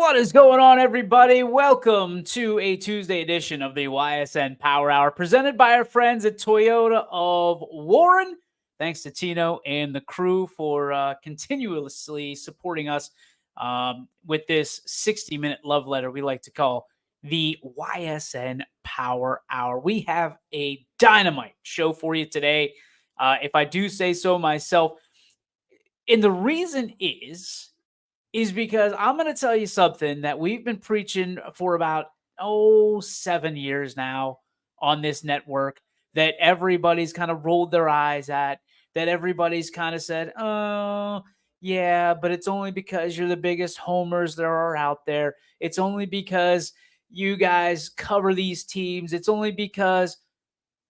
What is going on, everybody? Welcome to a Tuesday edition of the Ysn Power Hour presented by our friends at Toyota of Warren. Thanks to Tino and the crew for continuously supporting us with this 60-minute love letter we like to call the Ysn Power Hour. We have a dynamite show for you today, if I do say so myself. And the reason is because I'm going to tell you something that we've been preaching for about 7 years now on this network, that everybody's kind of rolled their eyes at, that everybody's kind of said, oh yeah, but it's only because you're the biggest homers there are out there. It's only because you guys cover these teams. It's only because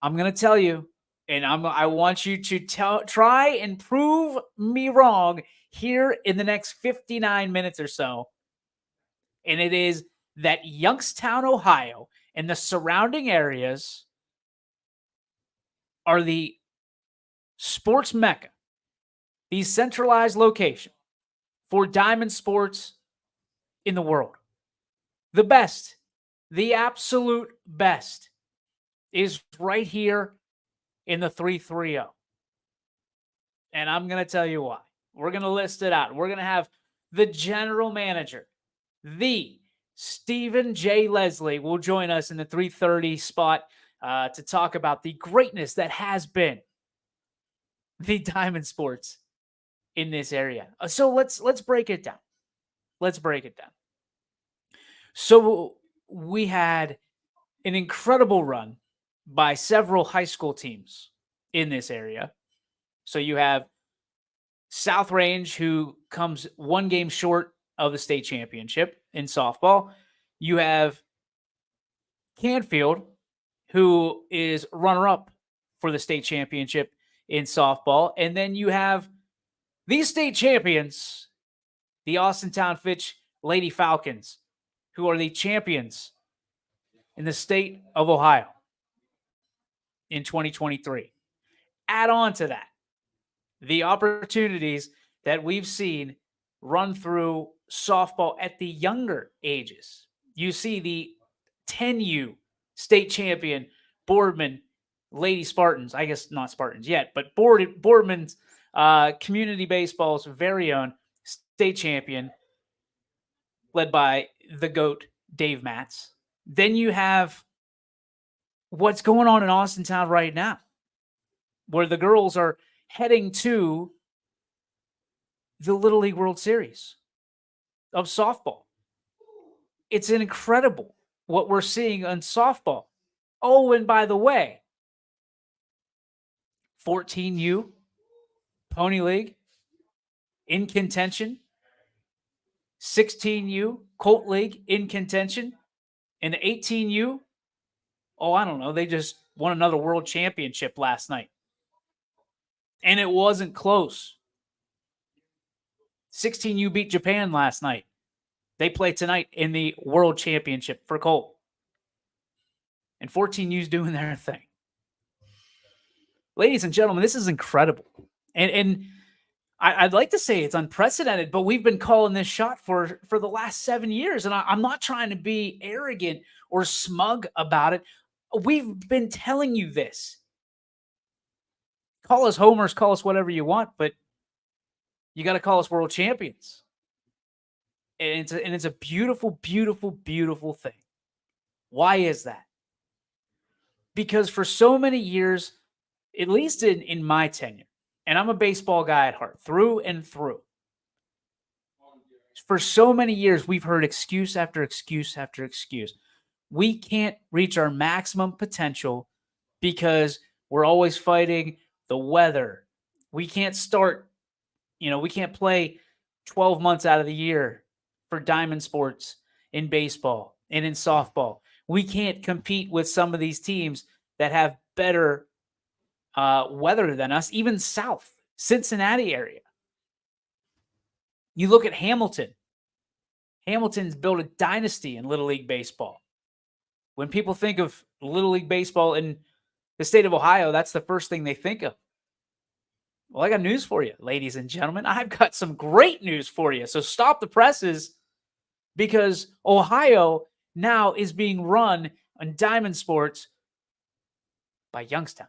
I'm going to tell you, and I want you to try and prove me wrong here in the next 59 minutes or so. And it is that Youngstown, Ohio, and the surrounding areas are the sports mecca, the centralized location for diamond sports in the world. The best, the absolute best, is right here in the 330. And I'm going to tell you why. We're going to list it out. We're going to have the general manager, the Stephen J. Leslie, will join us in the 330 spot to talk about the greatness that has been the diamond sports in this area. So let's break it down. Let's break it down. So we had an incredible run by several high school teams in this area. So you have South Range, who comes one game short of the state championship in softball. You have Canfield, who is runner-up for the state championship in softball. And then you have the state champions, the Austintown Fitch Lady Falcons, who are the champions in the state of Ohio in 2023. Add on to that the opportunities that we've seen run through softball at the younger ages. You see the 10U state champion Boardman Lady Spartans, I guess not Spartans yet, but Boardman's community baseball's very own state champion, led by the GOAT, Dave Matz. Then you have what's going on in Austintown right now, where the girls are heading to the Little League World Series of softball. It's incredible what we're seeing on softball. Oh, and by the way, 14U Pony League in contention, 16U Colt League in contention, and the 18U, I don't know, they just won another world championship last night. And it wasn't close. 16U beat Japan last night. They play tonight in the World Championship for Colt. And 14U's doing their thing. Ladies and gentlemen, this is incredible. And I'd like to say it's unprecedented, but we've been calling this shot for the last 7 years. And I'm not trying to be arrogant or smug about it. We've been telling you this. Call us homers, call us whatever you want, but you got to call us world champions. And it's a beautiful, beautiful, beautiful thing. Why is that? Because for so many years, at least in my tenure, and I'm a baseball guy at heart, through and through, for so many years, we've heard excuse after excuse after excuse. We can't reach our maximum potential because we're always fighting the weather. We can't start, we can't play 12 months out of the year for diamond sports in baseball and in softball. We can't compete with some of these teams that have better weather than us, even south, Cincinnati area. You look at Hamilton. Hamilton's built a dynasty in Little League Baseball. When people think of Little League Baseball in the state of Ohio, that's the first thing they think of. Well, I got news for you, ladies and gentlemen. I've got some great news for you. So stop the presses because Ohio now is being run on Diamond Sports by Youngstown.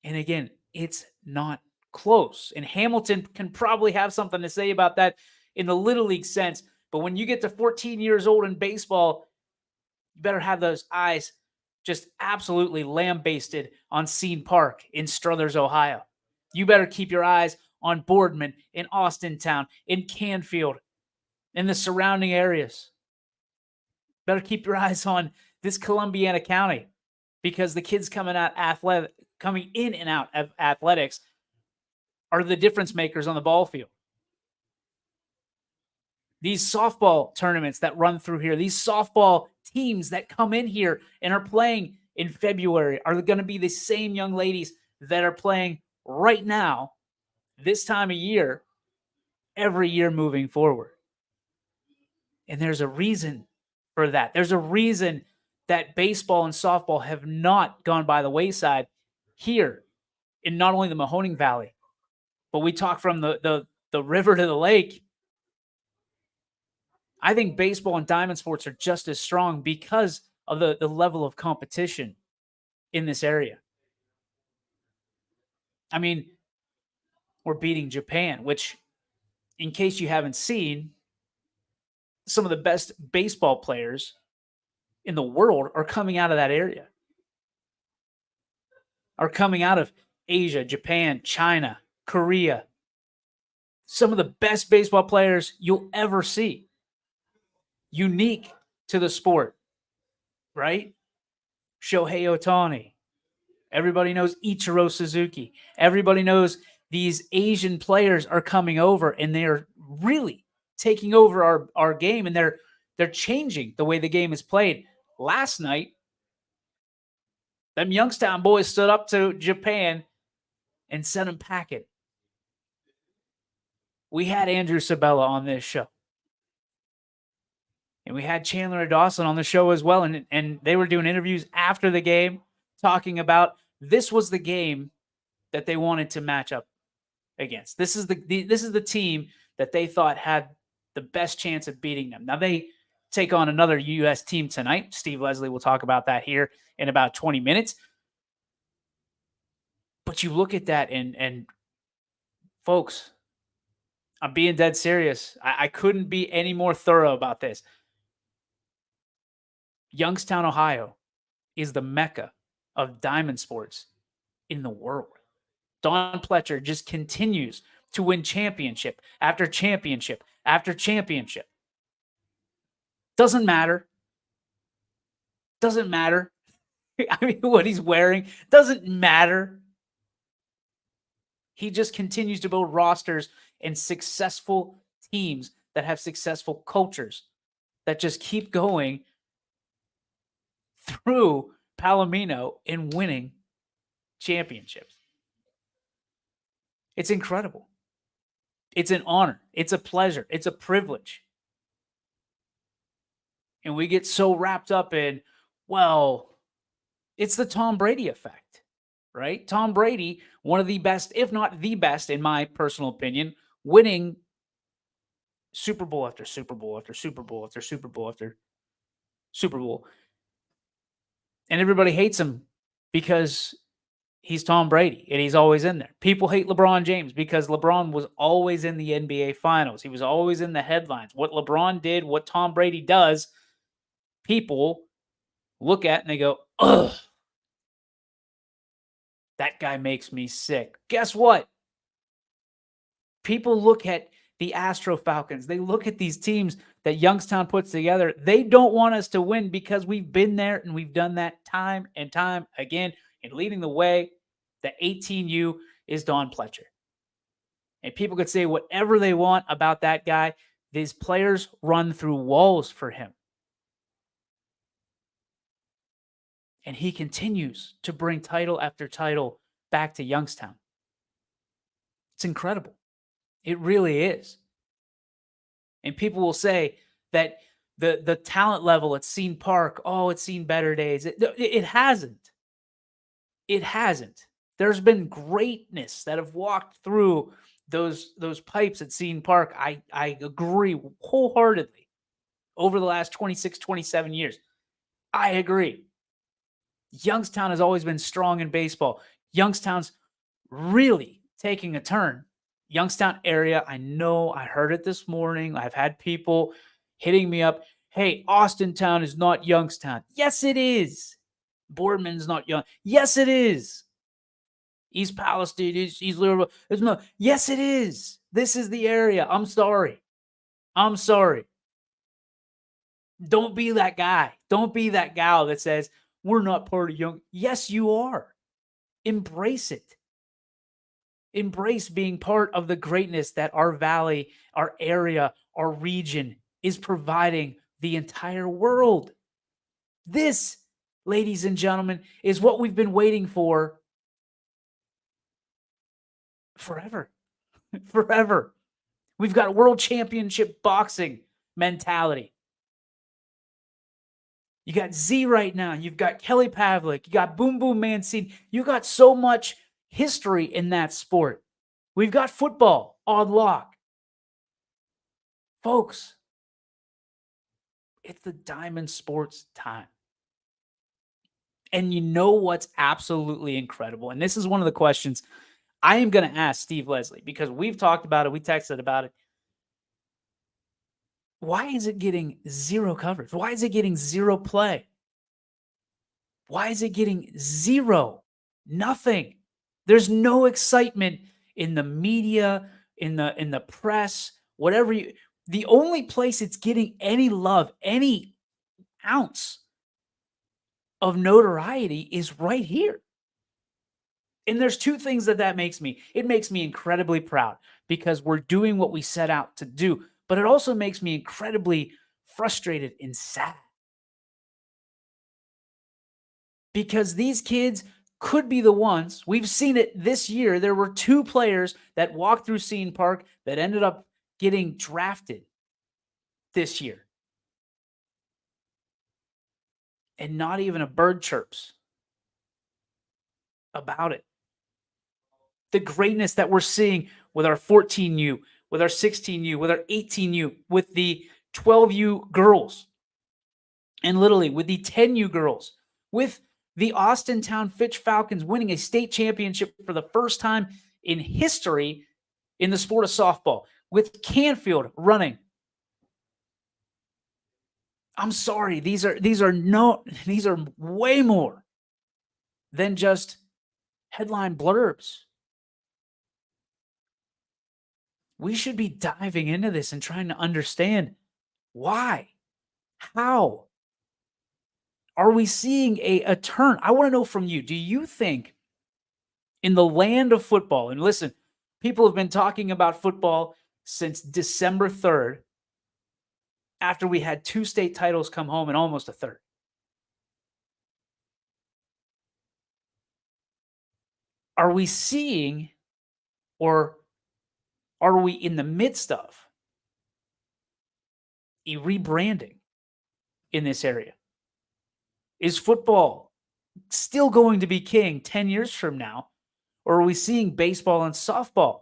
And again, it's not close. And Hamilton can probably have something to say about that in the Little League sense. But when you get to 14 years old in baseball, you better have those eyes just absolutely lambasted on Ysn Park in Struthers, Ohio. You better keep your eyes on Boardman, in Austintown, in Canfield, in the surrounding areas. Better keep your eyes on this Columbiana County, because the kids coming in and out of athletics are the difference makers on the ball field. These softball tournaments that run through here, these softball teams that come in here and are playing in February are going to be the same young ladies that are playing right now, this time of year, every year moving forward. And there's a reason for that. There's a reason that baseball and softball have not gone by the wayside here in not only the Mahoning Valley, but we talk from the river to the lake. I think baseball and diamond sports are just as strong because of the level of competition in this area. I mean, we're beating Japan, which, in case you haven't seen, some of the best baseball players in the world are coming out of that area, are coming out of Asia, Japan, China, Korea. Some of the best baseball players you'll ever see. Unique to the sport, right? Shohei Ohtani. Everybody knows Ichiro Suzuki. Everybody knows these Asian players are coming over and they're really taking over our game, and they're changing the way the game is played. Last night, them Youngstown boys stood up to Japan and sent them packing. We had Andrew Sabella on this show. And we had Chandler Dawson on the show as well. And they were doing interviews after the game talking about this was the game that they wanted to match up against. This is the team that they thought had the best chance of beating them. Now they take on another U.S. team tonight. Steve Leslie will talk about that here in about 20 minutes. But you look at that and folks, I'm being dead serious. I couldn't be any more thorough about this. Youngstown, Ohio is the mecca of diamond sports in the world. Don Pletcher just continues to win championship after championship after championship. Doesn't matter. Doesn't matter. I mean, what he's wearing doesn't matter. He just continues to build rosters and successful teams that have successful cultures that just keep going through Palomino and winning championships. It's incredible. It's an honor. It's a pleasure. It's a privilege. And we get so wrapped up in, well, it's the Tom Brady effect, right? Tom Brady, one of the best, if not the best, in my personal opinion, winning Super Bowl after Super Bowl after Super Bowl after Super Bowl after Super Bowl. And everybody hates him because he's Tom Brady and he's always in there. People hate LeBron James because LeBron was always in the NBA Finals. He was always in the headlines. What LeBron did, what Tom Brady does, people look at and they go, ugh, that guy makes me sick. Guess what? People look at the Astro Falcons. They look at these teams that Youngstown puts together. They don't want us to win because we've been there and we've done that time and time again. And leading the way, the 18U is Don Pletcher. And people could say whatever they want about that guy. These players run through walls for him. And he continues to bring title after title back to Youngstown. It's incredible. It really is. And people will say that the talent level at Ysn Park, oh, it's seen better days. It hasn't. It hasn't. There's been greatness that have walked through those pipes at Scene Park, I agree wholeheartedly. Over the last 26, 27 years, I agree. Youngstown has always been strong in baseball. Youngstown's really taking a turn. Youngstown area, I know I heard it this morning. I've had people hitting me up. Hey, Austintown is not Youngstown. Yes, it is. Boardman's not young. Yes, it is. East Palestine, East Louisville. It's not. Yes, it is. This is the area. I'm sorry. I'm sorry. Don't be that guy. Don't be that gal that says, we're not part of Young. Yes, you are. Embrace it. Embrace being part of the greatness that our valley, our area, our region is providing the entire world. This, ladies and gentlemen, is what we've been waiting for forever. Forever. We've got world championship boxing mentality. You got Z right now. You've got Kelly Pavlik. You got Boom Boom Mancini. You got so much history in that sport. We've got football on lock. Folks, it's the Diamond Sports time. And you know what's absolutely incredible? And this is one of the questions I am going to ask Steve Leslie, because we've talked about it. We texted about it. Why is it getting zero coverage? Why is it getting zero play? Why is it getting zero? Nothing. There's no excitement in the media, in the press, whatever you. The only place it's getting any love, any ounce of notoriety is right here. And there's two things that makes me. It makes me incredibly proud because we're doing what we set out to do, but it also makes me incredibly frustrated and sad. Because these kids could be the ones. We've seen it this year. There were two players that walked through Scene Park that ended up getting drafted this year. And not even a bird chirps about it. The greatness that we're seeing with our 14U, with our 16U, with our 18U, with the 12U girls, and literally with the 10U girls, with the Austintown Fitch Falcons winning a state championship for the first time in history in the sport of softball, with Canfield running. I'm sorry, these are way more than just headline blurbs. We should be diving into this and trying to understand why, how are we seeing a turn? I want to know from you. Do you think in the land of football, and listen, people have been talking about football since December 3rd, after we had two state titles come home and almost a third. Are we seeing, or are we in the midst of a rebranding in this area? Is football still going to be king 10 years from now? Or are we seeing baseball and softball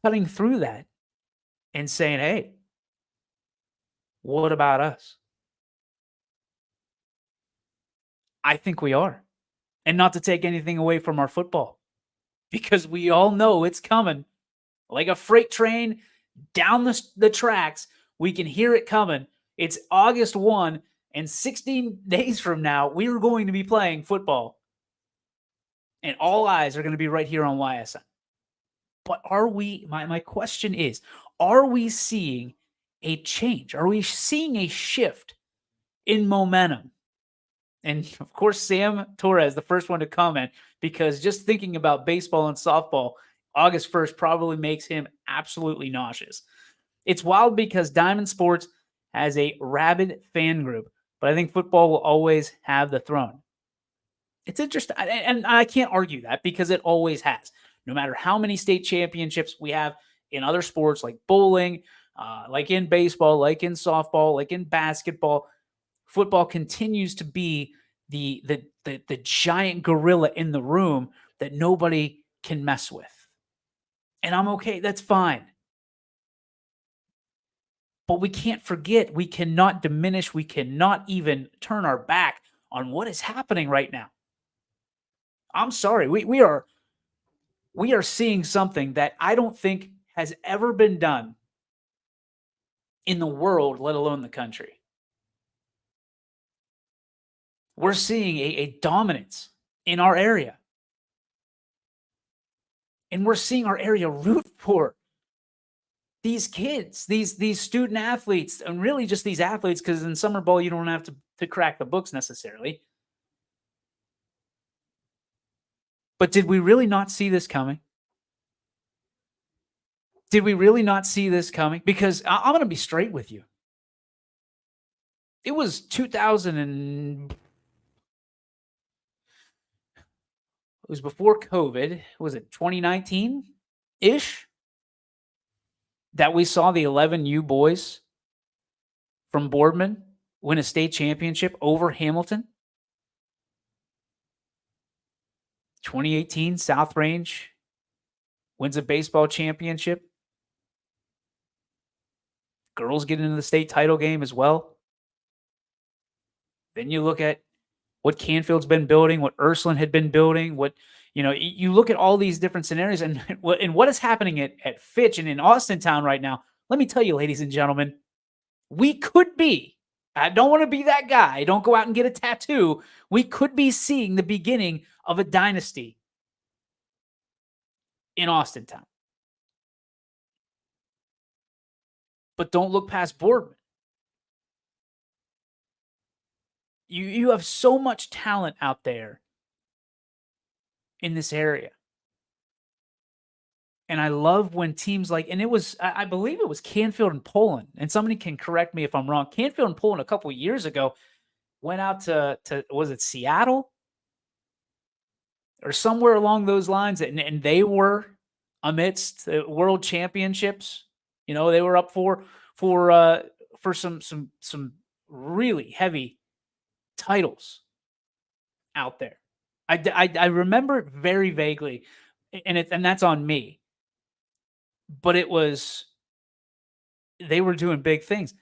cutting through that and saying, hey, what about us? I think we are. And not to take anything away from our football, because we all know it's coming like a freight train down the tracks. We can hear it coming. It's August 1, and 16 days from now, we are going to be playing football. And all eyes are going to be right here on YSN. But are we, my question is, are we seeing a change? Are we seeing a shift in momentum? And of course, Sam Torres, the first one to comment, because just thinking about baseball and softball, August 1st probably makes him absolutely nauseous. It's wild because Diamond Sports has a rabid fan group, but I think football will always have the throne. It's interesting, and I can't argue that because it always has. No matter how many state championships we have in other sports like bowling, like in baseball, like in softball, like in basketball, football continues to be the giant gorilla in the room that nobody can mess with. And I'm okay. That's fine. But we can't forget, we cannot diminish, we cannot even turn our back on what is happening right now. I'm sorry. We are seeing something that I don't think has ever been done in the world, let alone the country. We're seeing a dominance in our area. And we're seeing our area root for these kids, these student athletes, and really just these athletes, because in summer ball, you don't have to crack the books necessarily. But did we really not see this coming? Did we really not see this coming? Because I'm going to be straight with you. It was 2000 and it was before COVID. Was it 2019 ish that we saw the 11U boys from Boardman win a state championship over Hamilton? 2018 South Range wins a baseball championship. Girls get into the state title game as well. Then you look at what Canfield's been building, what Ursuline had been building, what you look at all these different scenarios, and what is happening at Fitch and in Austintown right now. Let me tell you, ladies and gentlemen, we could be. I don't want to be that guy. Don't go out and get a tattoo. We could be seeing the beginning of a dynasty in Austintown. But don't look past Boardman. You have so much talent out there in this area. And I love when teams like, and it was, I believe it was Canfield and Poland, and somebody can correct me if I'm wrong. Canfield and Poland a couple of years ago went out to was it Seattle or somewhere along those lines, and they were amidst the world championships. They were up for some really heavy titles out there. I remember it very vaguely, and that's on me. But they were doing big things.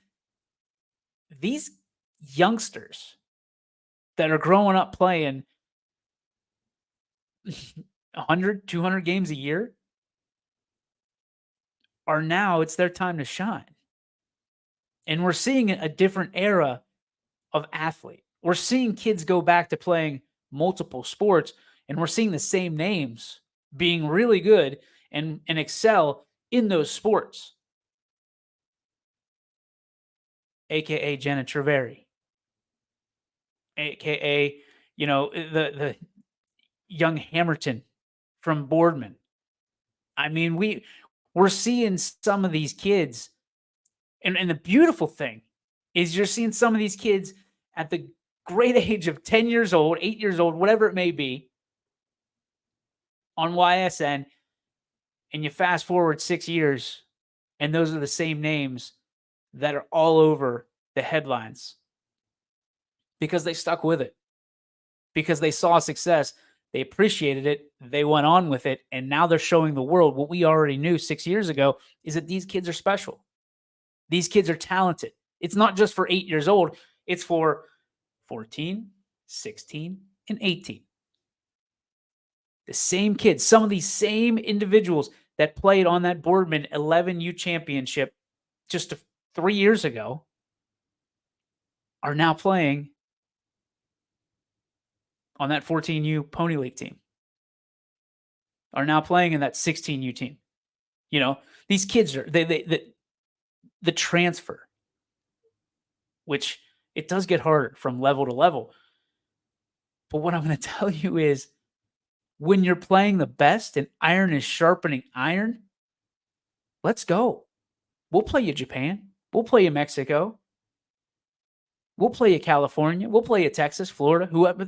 These youngsters that are growing up playing 100, 200 games a year are now, it's their time to shine. And we're seeing a different era of athlete. We're seeing kids go back to playing multiple sports, and we're seeing the same names being really good and excel in those sports. AKA Jenna Treveri. AKA, the young Hammerton from Boardman. I mean, we're seeing some of these kids, and the beautiful thing is you're seeing some of these kids at the great age of 10 years old, 8 years old, whatever it may be, on YSN, and you fast forward 6 years, and those are the same names that are all over the headlines because they stuck with it, because they saw success, they appreciated it, they went on with it, and now they're showing the world what we already knew 6 years ago, is that these kids are special. These kids are talented. It's not just for 8 years old. It's for 14, 16, and 18. The same kids, some of these same individuals that played on that Boardman 11U championship just 3 years ago are now playing on that 14U Pony League team, are now playing in that 16U team. These kids are, the transfer, which it does get harder from level to level. But what I'm going to tell you is, when you're playing the best and iron is sharpening iron, let's go. We'll play you Japan. We'll play you Mexico. We'll play you California. We'll play you Texas, Florida, whoever.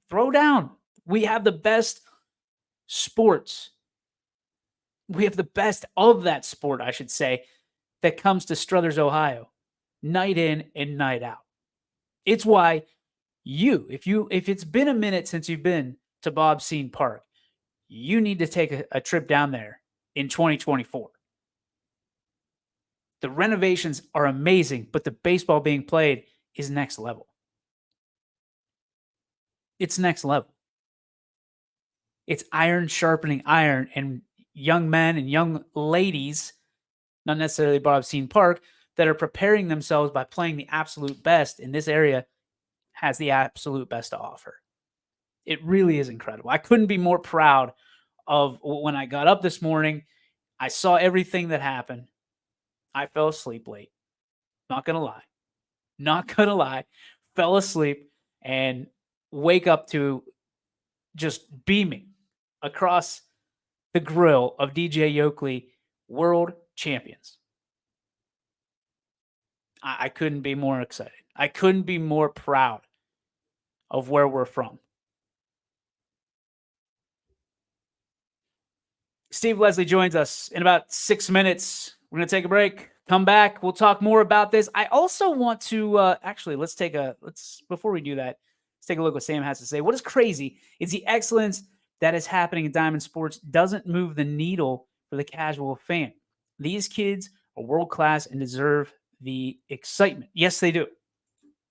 Throw down. We have the best sports. We have the best of that sport, I should say, that comes to Struthers, Ohio, night in and night out. It's why if it's been a minute since you've been to Bob Scene Park, you need to take a trip down there in 2024. The renovations are amazing, but the baseball being played is next level. It's next level. It's iron sharpening iron, and young men and young ladies, not necessarily Bob Scene Park, that are preparing themselves by playing the absolute best in this area has the absolute best to offer. It really is incredible. I couldn't be more proud of when I got up this morning. I saw everything that happened. I fell asleep late. Not going to lie. Not going to lie. Fell asleep and wake up to just beaming across the grill of DJ Yoakley, world champions. I couldn't be more excited. I couldn't be more proud of where we're from. Steve Leslie joins us in about 6 minutes. We're going to take a break. Come back. We'll talk more about this. I also want to before we do that, let's take a look at what Sam has to say. What is crazy is the excellence that is happening in Diamond Sports doesn't move the needle for the casual fan. These kids are world class and deserve the excitement. Yes, they do.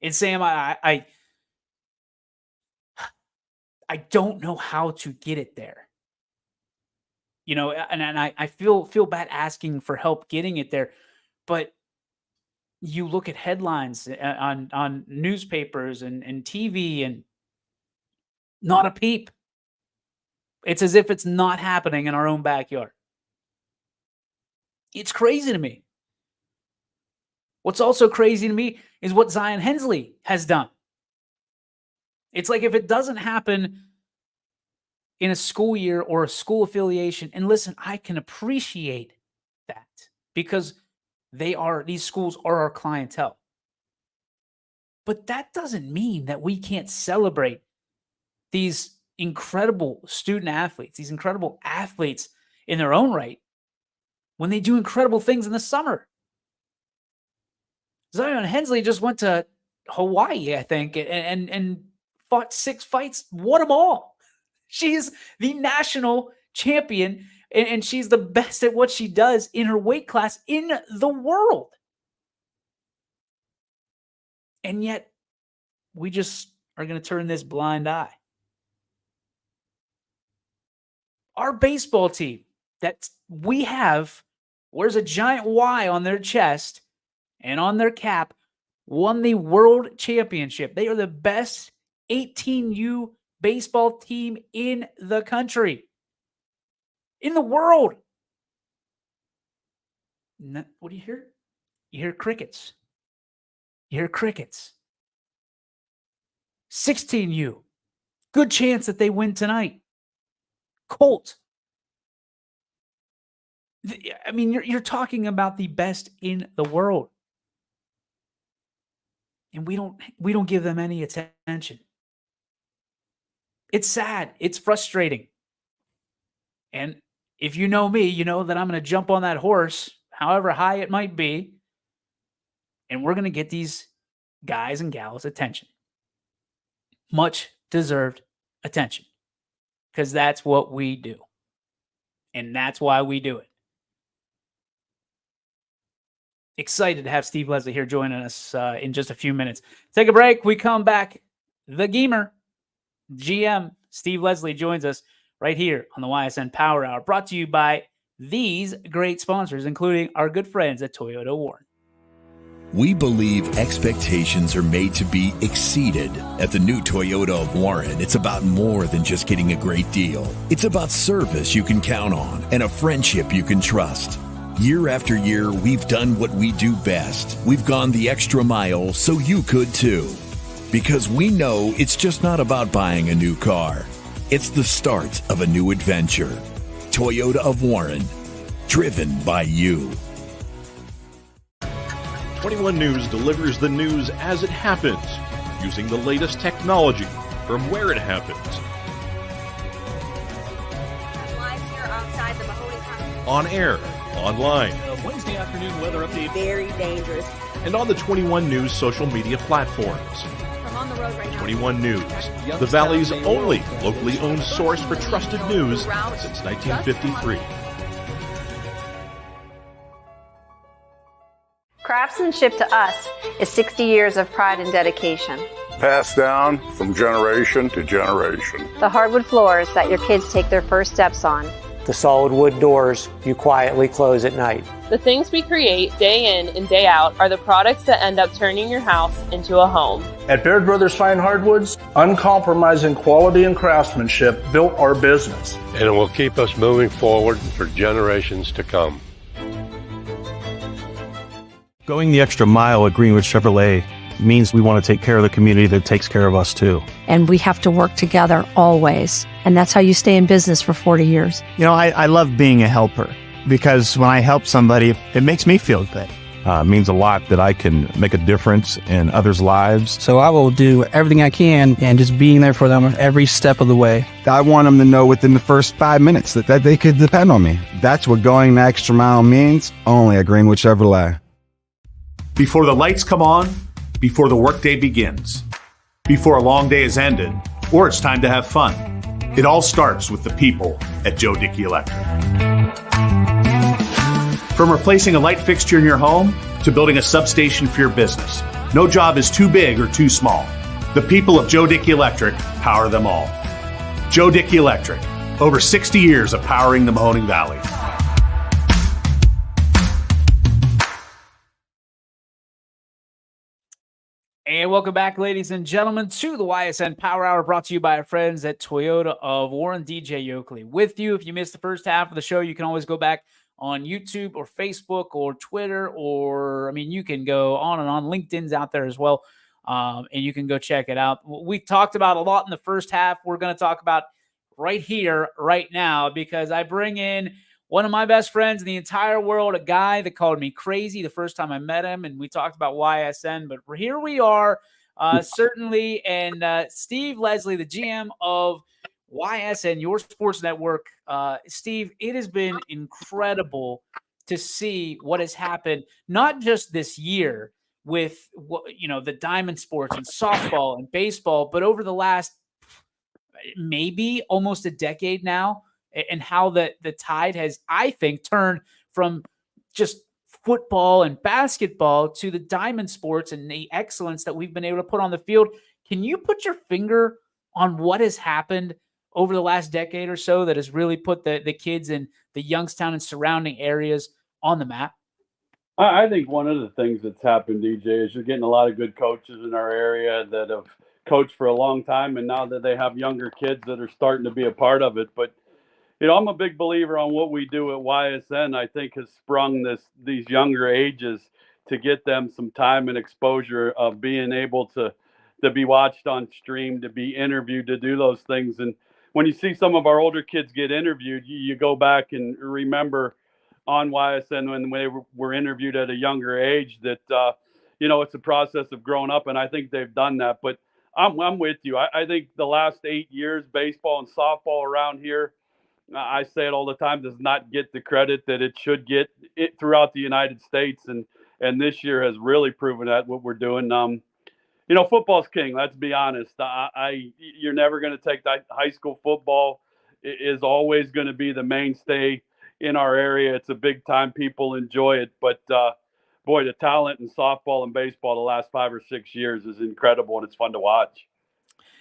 And Sam, I don't know how to get it there. You know, and I feel bad asking for help getting it there, but you look at headlines on newspapers and TV, and not a peep. It's as if it's not happening in our own backyard. It's crazy to me. What's also crazy to me is what Zion Hensley has done. It's like if it doesn't happen in a school year or a school affiliation, and listen, I can appreciate that because these schools are our clientele. But that doesn't mean that we can't celebrate these incredible student athletes, these incredible athletes in their own right, when they do incredible things in the summer. Zion Hensley just went to Hawaii, I think, and fought 6 fights, won them all. She's the national champion, and she's the best at what she does in her weight class in the world. And yet, we just are going to turn this blind eye. Our baseball team that we have wears a giant Y on their chest and on their cap, won the world championship. They are the best 18U baseball team in the country, in the world. What do you hear? You hear crickets. You hear crickets. 16U. Good chance that they win tonight. Colt. I mean, you're talking about the best in the world. And we don't give them any attention. It's sad. It's frustrating. And if you know me, you know that I'm going to jump on that horse, however high it might be, and we're going to get these guys and gals attention. Much deserved attention. Because that's what we do. And that's why we do it. Excited to have Steve Leslie here joining us in just a few minutes. Take a break. We come back. The Gamer, GM, Steve Leslie joins us right here on the Ysn Power Hour, brought to you by these great sponsors, including our good friends at Toyota Warren. We believe expectations are made to be exceeded. At the new Toyota of Warren, it's about more than just getting a great deal. It's about service you can count on and a friendship you can trust. Year after year, we've done what we do best. We've gone the extra mile so you could too. Because we know it's just not about buying a new car. It's the start of a new adventure. Toyota of Warren, driven by you. 21 News delivers the news as it happens, using the latest technology from where it happens. Live here outside the Mahoney County. On air, online, Wednesday afternoon weather update. Very dangerous. and on the 21 News social media platforms. I'm on the road right now. 21 News, the Valley's only locally owned source for trusted news since 1953. Craftsmanship to us is 60 years of pride and dedication. Passed down from generation to generation. The hardwood floors that your kids take their first steps on. The solid wood doors you quietly close at night. The things we create day in and day out are the products that end up turning your house into a home. At Baird Brothers Fine Hardwoods, uncompromising quality and craftsmanship built our business. And it will keep us moving forward for generations to come. Going the extra mile at Greenwood Chevrolet means we want to take care of the community that takes care of us too. And we have to work together always. And that's how you stay in business for 40 years. You know, I love being a helper because when I help somebody, it makes me feel good. It means a lot that I can make a difference in others' lives. So I will do everything I can and just being there for them every step of the way. I want them to know within the first 5 minutes that they could depend on me. That's what going the extra mile means, only at Greenwood Chevrolet. Before the lights come on, before the workday begins, before a long day is ended, or it's time to have fun, it all starts with the people at Joe Dickey Electric. From replacing a light fixture in your home to building a substation for your business, no job is too big or too small. The people of Joe Dickey Electric power them all. Joe Dickey Electric, over 60 years of powering the Mahoning Valley. And welcome back, ladies and gentlemen, to the Ysn Power Hour, brought to you by our friends at Toyota of Warren. DJ Yoakley with you. If you missed the first half of the show, you can always go back on YouTube or Facebook or Twitter, or, I mean, you can go on and on. LinkedIn's out there as well, and you can go check it out. We talked about a lot in the first half. We're going to talk about right here, right now, because I bring in one of my best friends in the entire world, a guy that called me crazy the first time I met him, and we talked about YSN, but here we are, certainly, and Steve Leslie, the GM of YSN, your sports network. Steve, it has been incredible to see what has happened, not just this year with, the diamond sports and softball and baseball, but over the last maybe almost a decade now, and how the tide has, I think, turned from just football and basketball to the diamond sports and the excellence that we've been able to put on the field. Can you put your finger on what has happened over the last decade or so that has really put the kids in the Youngstown and surrounding areas on the map? I think one of the things that's happened, DJ, is you're getting a lot of good coaches in our area that have coached for a long time, and now that they have younger kids that are starting to be a part of it. But I'm a big believer on what we do at YSN. I think has sprung these younger ages to get them some time and exposure of being able to be watched on stream, to be interviewed, to do those things. And when you see some of our older kids get interviewed, you go back and remember on YSN when they were interviewed at a younger age that, it's a process of growing up. And I think they've done that. But I'm with you. I think the last 8 years, baseball and softball around here, I say it all the time, does not get the credit that it should get throughout the United States. And this year has really proven that what we're doing. Football's king. Let's be honest. You're never going to take that. High school football is always going to be the mainstay in our area. It's a big time. People enjoy it. But, boy, the talent in softball and baseball the last 5 or 6 years is incredible, and it's fun to watch.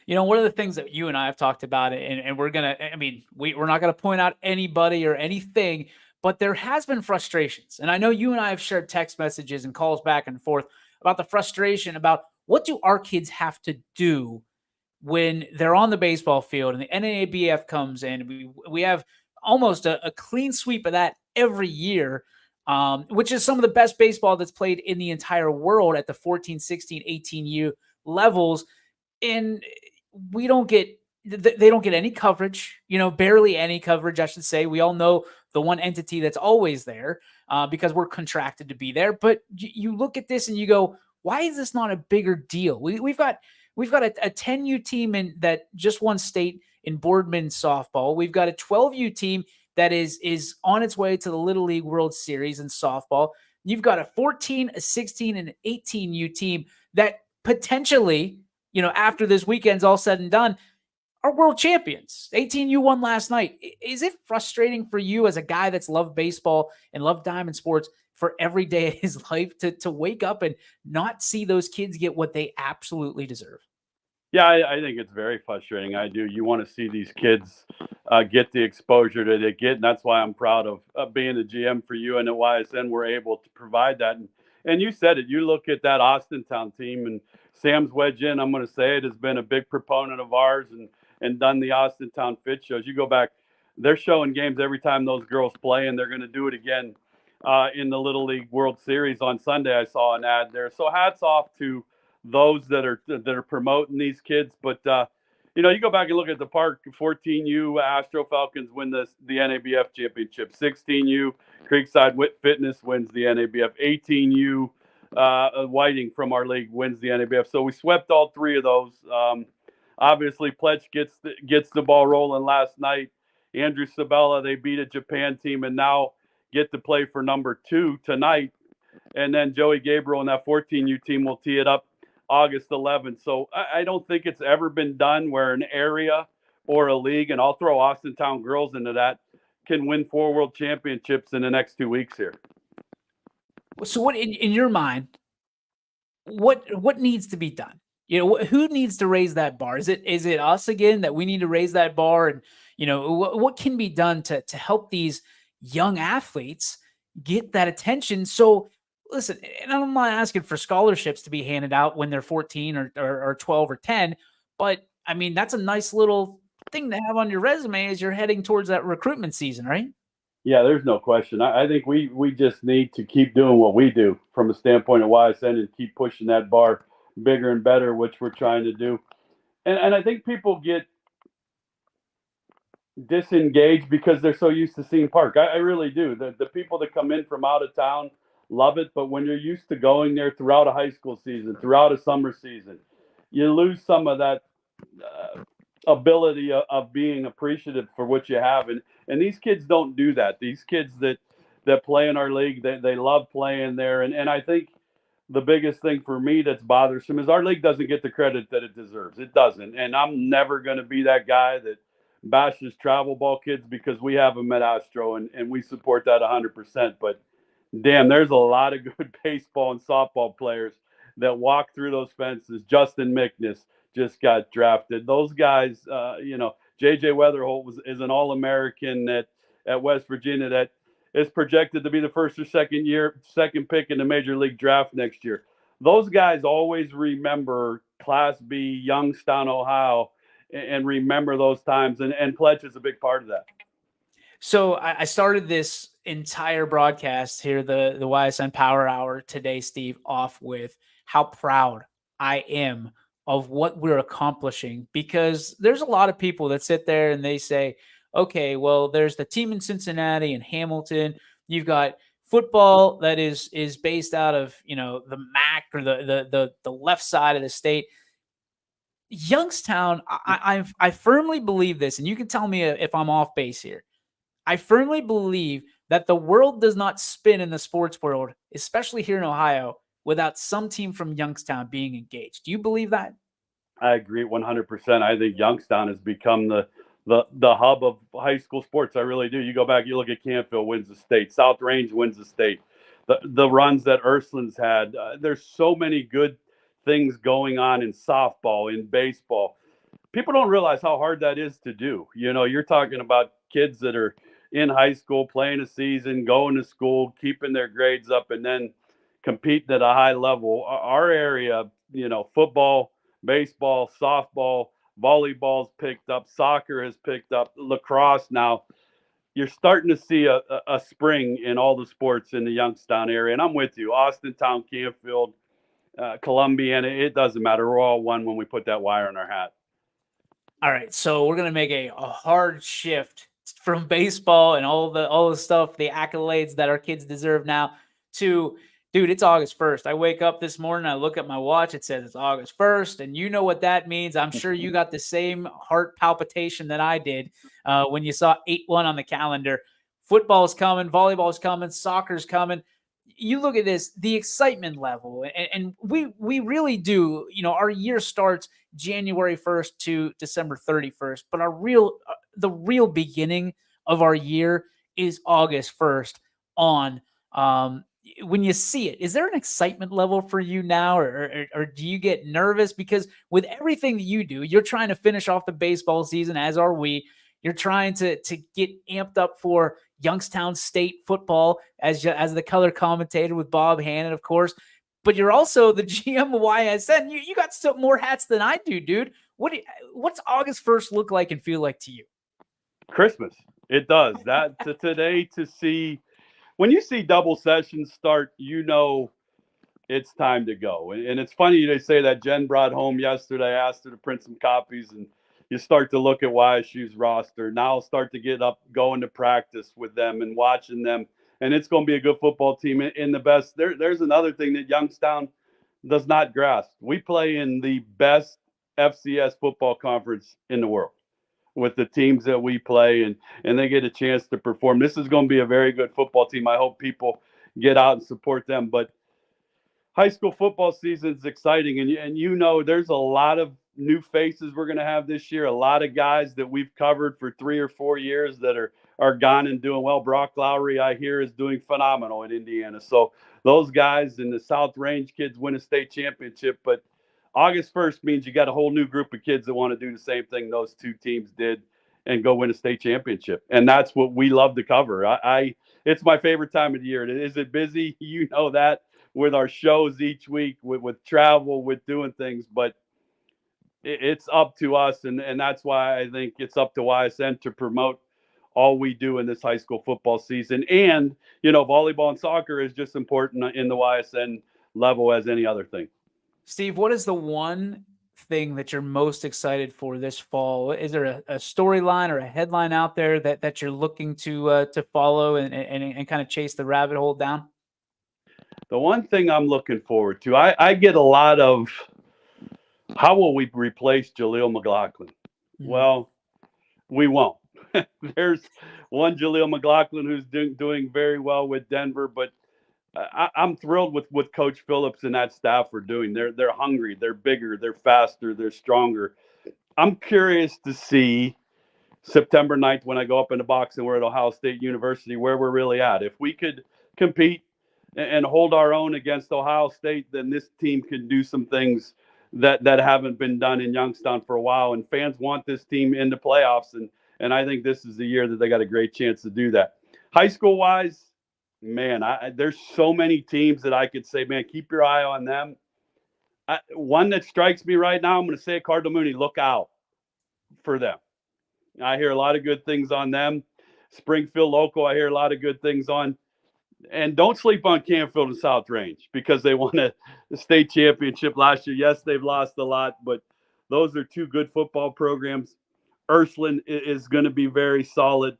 One of the things that you and I have talked about, and we're going to, we're not going to point out anybody or anything, but there has been frustrations. And I know you and I have shared text messages and calls back and forth about the frustration about what do our kids have to do when they're on the baseball field and the NABF comes in. We have almost a clean sweep of that every year, which is some of the best baseball that's played in the entire world at the 14, 16, 18U levels. And they don't get any coverage, barely any coverage, I should say. We all know the one entity that's always there because we're contracted to be there. But you look at this and you go, why is this not a bigger deal? We've got a 10U team that just won state in Boardman softball. We've got a 12U team that is on its way to the Little League World Series in softball. You've got a 14, a 16, and an 18U team that potentially, after this weekend's all said and done, are world champions. 18U won last night. Is it frustrating for you as a guy that's loved baseball and loved diamond sports for every day of his life to wake up and not see those kids get what they absolutely deserve? Yeah, I think it's very frustrating. I do. You want to see these kids get the exposure that they get, and that's why I'm proud of being the GM for you and at YSN. We're able to provide that. And you said it. You look at that Austintown team, and Sam's wedge in. I'm going to say it has been a big proponent of ours and done the Austintown Fit shows. You go back, they're showing games every time those girls play, and they're going to do it again in the Little League World Series on Sunday. I saw an ad there. So hats off to those that are promoting these kids. But you go back and look at the park. 14U Astro Falcons win the NABF championship. 16U Creekside Wit Fitness wins the NABF. 18U Whiting from our league wins the NABF. So we swept all three of those. Obviously, Pletch gets the ball rolling last night. Andrew Sabella, they beat a Japan team and now get to play for number 2 tonight. And then Joey Gabriel and that 14U team will tee it up August 11th. So I don't think it's ever been done where an area or a league, and I'll throw Austintown girls into that, can win 4 world championships in the next 2 weeks here. So what in your mind, what needs to be done? Who needs to raise that bar? Is it us again that we need to raise that bar? And what can be done to help these young athletes get that attention? So listen, and I'm not asking for scholarships to be handed out when they're 14 or 12 or 10, but I mean, that's a nice little thing to have on your resume as you're heading towards that recruitment season, right? Yeah, there's no question. I think we just need to keep doing what we do from a standpoint of YSN and keep pushing that bar bigger and better, which we're trying to do. And I think people get disengaged because they're so used to seeing Park. I really do. The people that come in from out of town love it, but when you're used to going there throughout a high school season, throughout a summer season, you lose some of that ability of being appreciative for what you have. And these kids don't do that. These kids that play in our league, they love playing there. And I think the biggest thing for me that's bothersome is our league doesn't get the credit that it deserves. It doesn't. And I'm never going to be that guy that bashes travel ball kids because we have them at Astro and we support that 100%. But damn, there's a lot of good baseball and softball players that walk through those fences. Justin Mickness just got drafted. Those guys, J.J. Weatherholt is an All-American at West Virginia that is projected to be the first or second pick in the Major League Draft next year. Those guys always remember Class B, Youngstown, Ohio, and remember those times. And Pledge is a big part of that. So I started this entire broadcast here, the Ysn Power Hour today, Steve, off with how proud I am of what we're accomplishing, because there's a lot of people that sit there and they say, okay, well, there's the team in Cincinnati and Hamilton. You've got football that is based out of, the MAC or the left side of the state. Youngstown, I firmly believe this, and you can tell me if I'm off base here. I firmly believe that the world does not spin in the sports world, especially here in Ohio, without some team from Youngstown being engaged. Do you believe that? I agree 100%. I think Youngstown has become the hub of high school sports. I really do. You go back, you look at Canfield wins the state, South Range wins the state, the runs that Ursuline's had. There's so many good things going on in softball, in baseball. People don't realize how hard that is to do. You're talking about kids that are in high school, playing a season, going to school, keeping their grades up, and then competing at a high level. Our area, football, baseball, softball, volleyball's picked up, soccer has picked up, lacrosse now. You're starting to see a spring in all the sports in the Youngstown area. And I'm with you. Austintown, Canfield, Columbiana, it doesn't matter. We're all one when we put that wire in our hat. All right, so we're going to make a hard shift from baseball and all the stuff, the accolades that our kids deserve now, to, dude, it's August 1st. I wake up this morning, I look at my watch, it says it's August 1st, and you know what that means. I'm sure you got the same heart palpitation that I did when you saw 8-1 on the calendar. Football's coming, volleyball's coming, soccer's coming. you look at this, the excitement level, and we really do. Our year starts January 1st to December 31st, but the real beginning of our year is August 1st on. When you see it, is there an excitement level for you now, or do you get nervous? Because with everything that you do, you're trying to finish off the baseball season, as are we. You're trying to get amped up for Youngstown State football as the color commentator with Bob Hannon, of course. But you're also the GM of YSN. You got some more hats than I do, dude. What's August 1st look like and feel like to you? Christmas. It does. That today to see when you see double sessions start, it's time to go. And it's funny they say that. Jen brought home yesterday, asked her to print some copies, and you start to look at YSU's roster. Now I'll start to get up, going to practice with them and watching them. And it's going to be a good football team in the best. There's another thing that Youngstown does not grasp. We play in the best FCS football conference in the world with the teams that we play, and they get a chance to perform. This is going to be a very good football team. I hope people get out and support them. But high school football season is exciting, and there's a lot of new faces we're going to have this year. A lot of guys that we've covered for 3 or 4 years that are gone and doing well. Brock Lowry, I hear, is doing phenomenal in Indiana. So those guys in the South Range kids win a state championship. But August 1st means you got a whole new group of kids that want to do the same thing those two teams did and go win a state championship. And that's what we love to cover. It's my favorite time of the year. Is it busy? You know that, with our shows each week, with travel, with doing things. But it's up to us, and that's why I think it's up to YSN to promote all we do in this high school football season. And, volleyball and soccer is just important in the YSN level as any other thing. Steve, what is the one thing that you're most excited for this fall? Is there a storyline or a headline out there that you're looking to follow and kind of chase the rabbit hole down? The one thing I'm looking forward to, I get a lot of, how will we replace Jaleel McLaughlin? Mm-hmm. Well, we won't. There's one Jaleel McLaughlin who's doing very well with Denver, but I'm thrilled with what Coach Phillips and that staff are doing. They're hungry, they're bigger, they're faster, they're stronger. I'm curious to see September 9th when I go up in the box and we're at Ohio State University where we're really at. If we could compete and hold our own against Ohio State, then this team can do some things that haven't been done in Youngstown for a while. And fans want this team in the playoffs, and I think this is the year that they got a great chance to do that. High school wise, man, there's so many teams that I could say, man, keep your eye on them. One that strikes me right now, I'm going to say Cardinal Mooney, look out for them. I hear a lot of good things on them. Springfield local, I hear a lot of good things on. And don't sleep on Canfield and South Range because they won a state championship last year. Yes, they've lost a lot, but those are two good football programs. Ursuline is going to be very solid.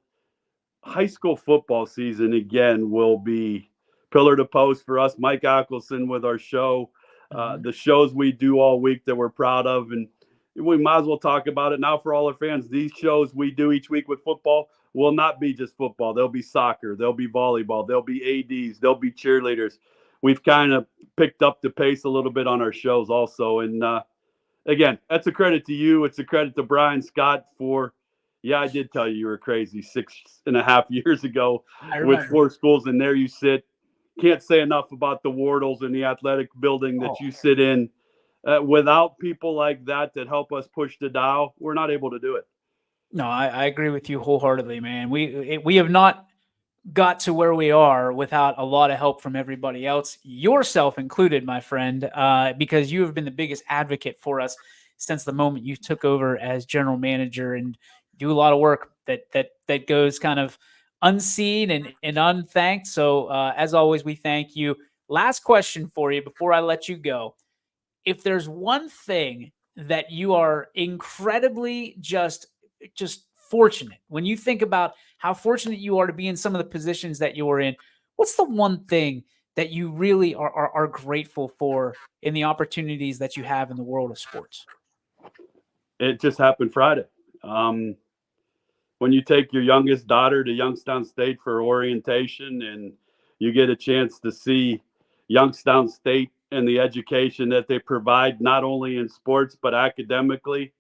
High school football season, again, will be pillar to post for us. Mike Ackelson with our show, the shows we do all week that we're proud of. And we might as well talk about it now for all our fans. These shows we do each week with football will not be just football. There'll be soccer. There'll be volleyball. There'll be ADs. There'll be cheerleaders. We've kind of picked up the pace a little bit on our shows also. And again, that's a credit to you. It's a credit to Brian Scott for, I did tell you were crazy 6.5 years ago with 4 schools, and there you sit. Can't say enough about the Wardles and the athletic building that you sit in. Without people like that help us push the dial, we're not able to do it. No, I agree with you wholeheartedly, man. We have not got to where we are without a lot of help from everybody else, yourself included, my friend, because you have been the biggest advocate for us since the moment you took over as general manager, and do a lot of work that goes kind of unseen and unthanked. So as always, we thank you. Last question for you before I let you go. If there's one thing that you are incredibly just fortunate, when you think about how fortunate you are to be in some of the positions that you're in, what's the one thing that you really are grateful for in the opportunities that you have in the world of sports? It just happened Friday. When you take your youngest daughter to Youngstown State for orientation, and you get a chance to see Youngstown State and the education that they provide, not only in sports, but academically.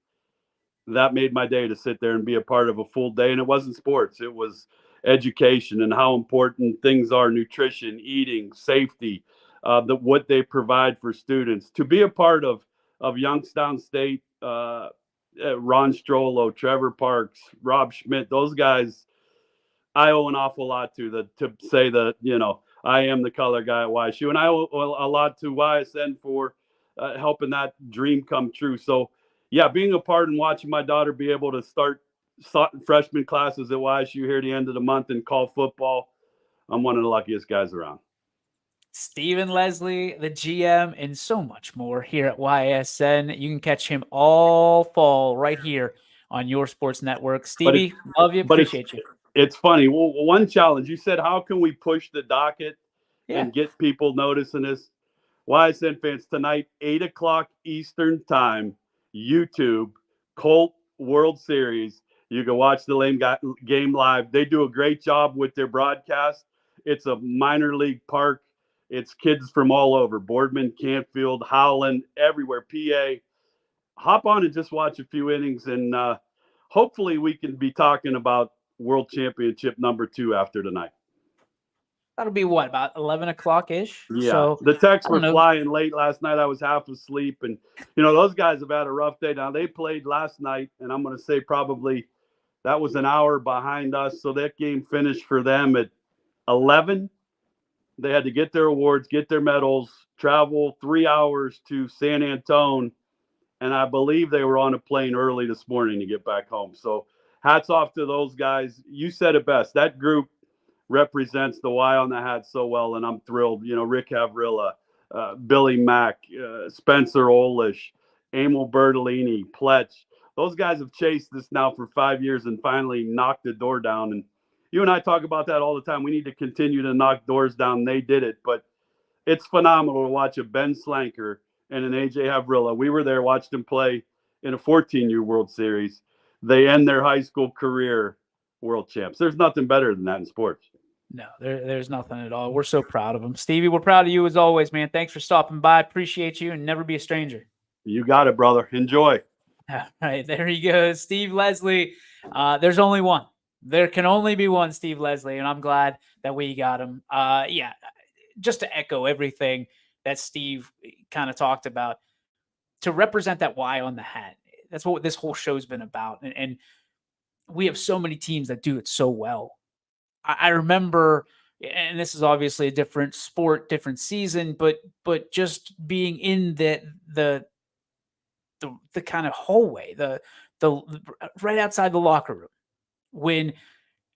That made my day to sit there and be a part of a full day. And it wasn't sports, it was education and how important things are: nutrition, eating, safety, what they provide for students. To be a part of Youngstown State, Ron Strollo, Trevor Parks, Rob Schmidt, those guys, I owe an awful lot to say that, I am the color guy at YSU, and I owe a lot to YSN for helping that dream come true. So, yeah, being a part and watching my daughter be able to start freshman classes at YSU here at the end of the month and call football, I'm one of the luckiest guys around. Stephen Leslie, the GM, and so much more here at YSN. You can catch him all fall right here on your sports network. Stevie, love you, appreciate you. It's funny. Well, one challenge, you said, how can we push the docket and get people noticing this? YSN fans, tonight, 8 o'clock Eastern time, YouTube, Colt World Series. You can watch the game live. They do a great job with their broadcast. It's a minor league park. It's kids from all over, Boardman, Canfield, Howland, everywhere, PA. Hop on and just watch a few innings, and hopefully we can be talking about World Championship #2 after tonight. That'll be what, about 11 o'clock-ish? Yeah, so, the texts were flying late last night. I was half asleep, and, those guys have had a rough day. Now, they played last night, and I'm going to say probably that was an hour behind us, so that game finished for them at 11. They had to get their awards, get their medals, travel 3 hours to San Antone, and I believe they were on a plane early this morning to get back home. So hats off to those guys. You said it best. That group represents the Y on the hat so well, and I'm thrilled. Rick Havrilla, Billy Mack, Spencer Olish, Emil Bertolini, Pletch. Those guys have chased this now for 5 years and finally knocked the door down. And you and I talk about that all the time. We need to continue to knock doors down. They did it, but it's phenomenal to watch a Ben Slanker and an AJ Havrilla. We were there, watched them play in a 14U World Series. They end their high school career world champs. There's nothing better than that in sports. No, there's nothing at all. We're so proud of them. Stevie, we're proud of you as always, man. Thanks for stopping by. Appreciate you, and never be a stranger. You got it, brother. Enjoy. All right, there he goes. Steve Leslie. There's only one. There can only be one Steve Leslie, and I'm glad that we got him. Just to echo everything that Steve kind of talked about, to represent that Y on the hat. That's what this whole show's been about. And we have so many teams that do it so well. I remember, and this is obviously a different sport, different season, but just being in the kind of hallway, the right outside the locker room, when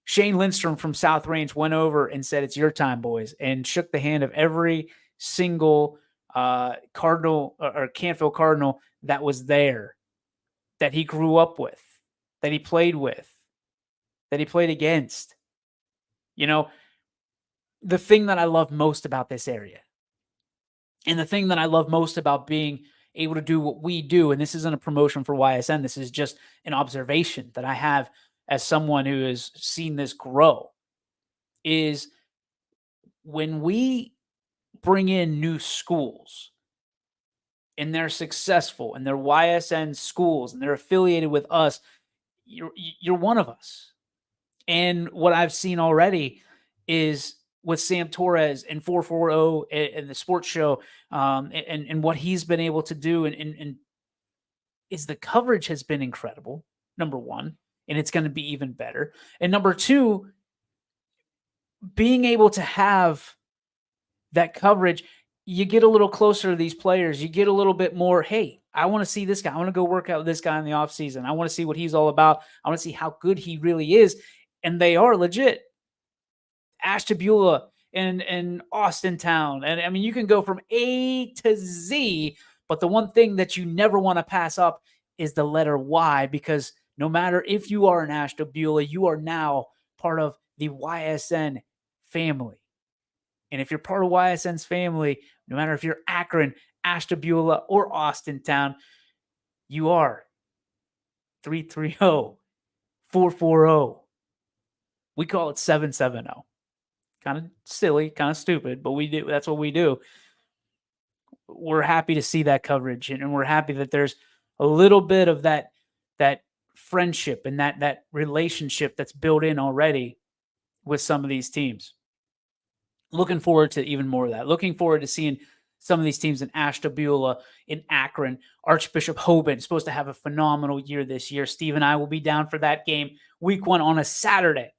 Shane Lindstrom from South Range went over and said, "It's your time, boys," and shook the hand of every single Cardinal or Canfield Cardinal that was there, that he grew up with, that he played with, that he played against. The thing that I love most about this area, and the thing that I love most about being able to do what we do, and this isn't a promotion for YSN, this is just an observation that I have as someone who has seen this grow, is when we bring in new schools and they're successful and they're YSN schools and they're affiliated with us, you're one of us. And what I've seen already is with Sam Torres and 440 and the sports show, and what he's been able to do, and is the coverage has been incredible, number one, and it's going to be even better. And number two, being able to have that coverage, you get a little closer to these players. You get a little bit more, hey, I want to see this guy. I want to go work out with this guy in the offseason. I want to see what he's all about. I want to see how good he really is. And they are legit. Ashtabula and Austintown. And I mean, you can go from A to Z, but the one thing that you never want to pass up is the letter Y, because no matter if you are an Ashtabula, you are now part of the YSN family. And if you're part of YSN's family, no matter if you're Akron, Ashtabula, or Austintown, you are 330-440. We call it 770. kind of silly, kind of stupid, but we do. That's what we do. We're happy to see that coverage, and we're happy that there's a little bit of that friendship and that relationship that's built in already with some of these teams. Looking forward to even more of that. Looking forward to seeing some of these teams in Ashtabula, in Akron. Archbishop Hoban supposed to have a phenomenal year this year. Steve and I will be down for that game week 1 on a Saturday.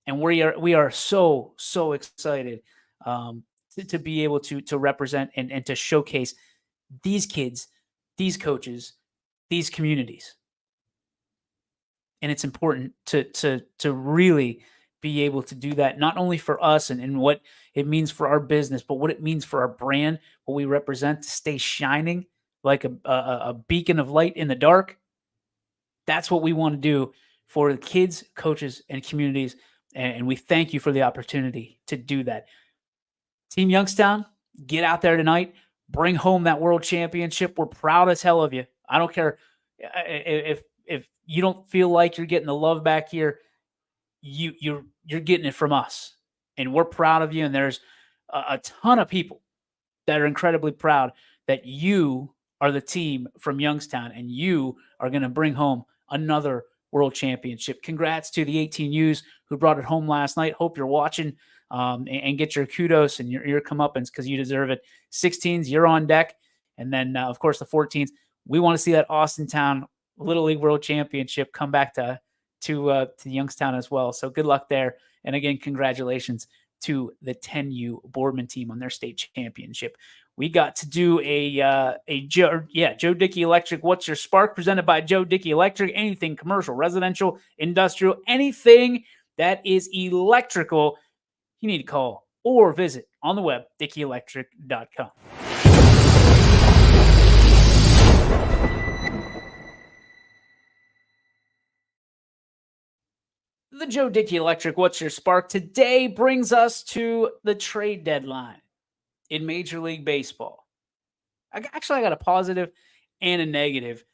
And we are so excited to be able to represent and to showcase these kids, these coaches, these communities. And it's important to really be able to do that, not only for us and what it means for our business, but what it means for our brand, what we represent, to stay shining like a beacon of light in the dark. That's what we want to do for the kids, coaches, and communities. And we thank you for the opportunity to do that. Team Youngstown, get out there tonight. Bring home that world championship. We're proud as hell of you. I don't care if you don't feel like you're getting the love back here. You're getting it from us, and we're proud of you. And there's a ton of people that are incredibly proud that you are the team from Youngstown, and you are going to bring home another world championship. Congrats to the 18Us who brought it home last night. Hope you're watching and get your kudos and your comeuppance, because you deserve it. 16s, you're on deck. And then, of course, the 14s. We want to see that Austintown Little League World Championship come back to Youngstown as well. So good luck there. And again, congratulations to the 10U Boardman team on their state championship. We got to do a Joe Dickey Electric What's Your Spark, presented by Joe Dickey Electric. Anything commercial, residential, industrial, anything that is electrical, you need to call or visit on the web, DickeyElectric.com. The Joe Dickey Electric What's Your Spark today brings us to the trade deadline in Major League Baseball. I got a positive and a negative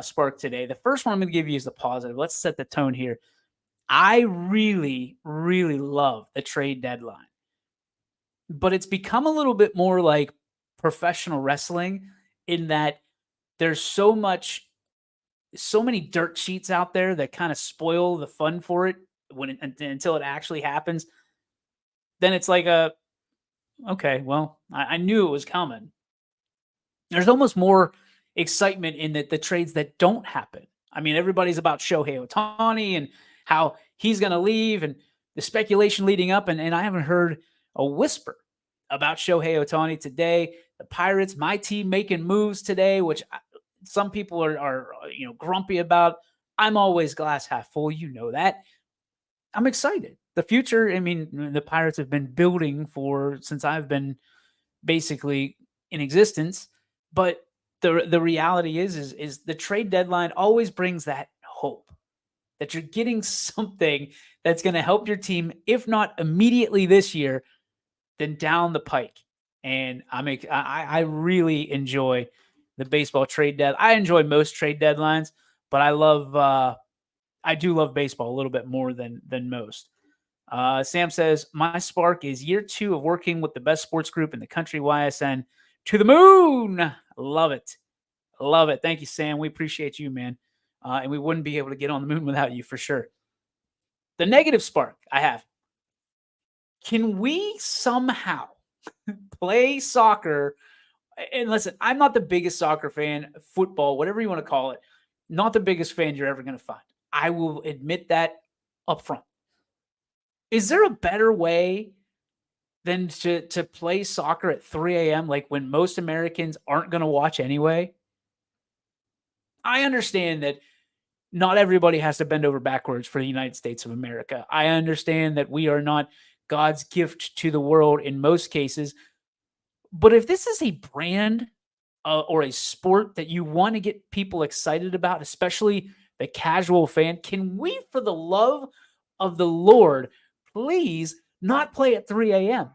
spark today. The first one I'm going to give you is the positive. Let's set the tone here. I really, really love the trade deadline, but it's become a little bit more like professional wrestling in that there's so many dirt sheets out there that kind of spoil the fun for it until it actually happens. Then it's like okay, well, I knew it was coming. There's almost more excitement in the trades that don't happen. I mean, everybody's about Shohei Ohtani and how he's going to leave and the speculation leading up. And I haven't heard a whisper about Shohei Ohtani today. The Pirates, my team, making moves today, which some people are grumpy about. I'm always glass half full. You know that. I'm excited. The future, I mean, the Pirates have been building since I've been basically in existence. But the reality is the trade deadline always brings that hope that you're getting something that's going to help your team, if not immediately this year, then down the pike. And I really enjoy the baseball trade deadline. I enjoy most trade deadlines, but I do love baseball a little bit more than most. Sam says, my spark is year 2 of working with the best sports group in the country, YSN, to the moon. Love it. Love it. Thank you, Sam. We appreciate you, man. And we wouldn't be able to get on the moon without you for sure. The negative spark I have. Can we somehow play soccer? And listen, I'm not the biggest soccer fan, football, whatever you want to call it. Not the biggest fan you're ever going to find. I will admit that up front. Is there a better way than to play soccer at 3 a.m. like when most Americans aren't going to watch anyway? I understand that not everybody has to bend over backwards for the United States of America. I understand that we are not God's gift to the world in most cases. But if this is a brand or a sport that you want to get people excited about, especially the casual fan, can we, for the love of the Lord, please not play at 3 a.m.?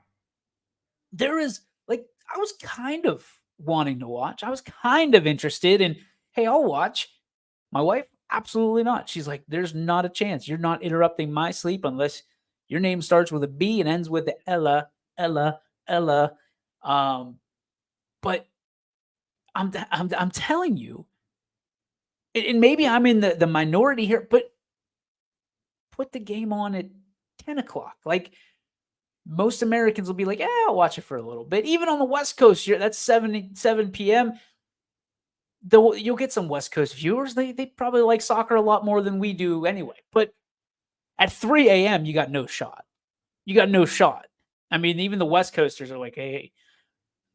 There is, I was kind of wanting to watch. I was kind of interested in, hey, I'll watch. My wife, absolutely not. She's like, there's not a chance. You're not interrupting my sleep unless Your name starts with a B and ends with the Ella. But I'm telling you, and maybe I'm in the minority here, but put the game on at 10 o'clock. Like, most Americans will be like, I'll watch it for a little bit. Even on the West Coast, that's 7 p.m. You'll get some West Coast viewers. They probably like soccer a lot more than we do anyway. But at 3 a.m., you got no shot. You got no shot. I mean, even the West Coasters are like, hey,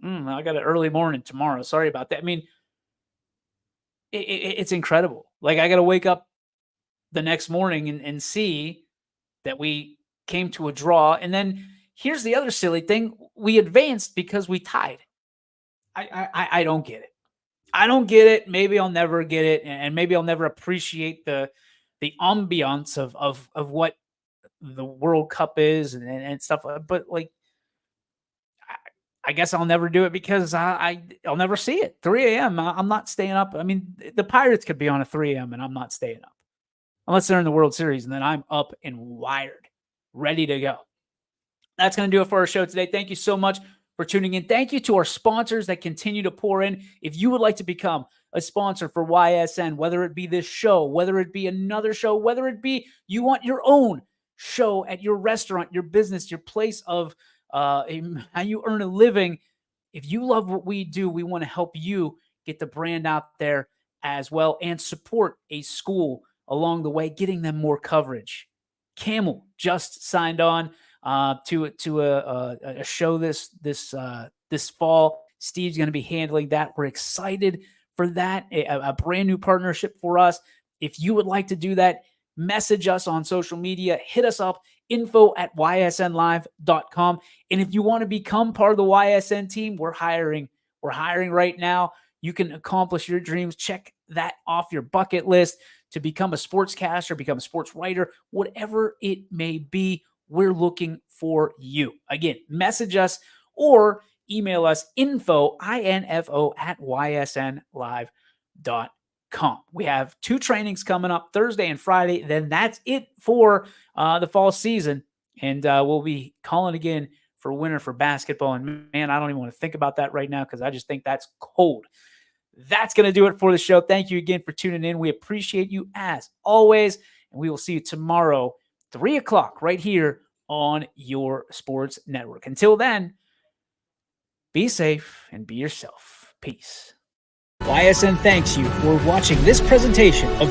I got an early morning tomorrow. Sorry about that. I mean, it's incredible. Like, I got to wake up the next morning and see that we came to a draw. And then here's the other silly thing. We advanced because we tied. I don't get it. I don't get it. Maybe I'll never get it. And maybe I'll never appreciate the ambiance of what the World Cup is and stuff. But like, I guess I'll never do it because I'll never see it. 3 a.m. I'm not staying up. I mean, the Pirates could be on at 3 a.m. and I'm not staying up unless they're in the World Series, and then I'm up and wired, ready to go. That's going to do it for our show today. Thank you so much for tuning in. Thank you to our sponsors that continue to pour in. If you would like to become a sponsor for YSN, whether it be this show, whether it be another show, whether it be you want your own show at your restaurant, your business, your place of how you earn a living. If you love what we do, we want to help you get the brand out there as well and support a school along the way, getting them more coverage. Camel just signed on to a show this fall. Steve's going to be handling that. We're excited for that. A brand new partnership for us. If you would like to do that, message us on social media. Hit us up, info@ysnlive.com. And if you want to become part of the YSN team, we're hiring. We're hiring right now. You can accomplish your dreams. Check that off your bucket list to become a sportscaster, become a sports writer, whatever it may be. We're looking for you. Again, message us or email us info@ysnlive.com. We have 2 trainings coming up Thursday and Friday. Then that's it for the fall season. And we'll be calling again for winter for basketball. And man, I don't even want to think about that right now because I just think that's cold. That's going to do it for the show. Thank you again for tuning in. We appreciate you as always. And we will see you tomorrow, 3 o'clock, right here on your sports network. Until then, be safe and be yourself. Peace. YSN thanks you for watching this presentation of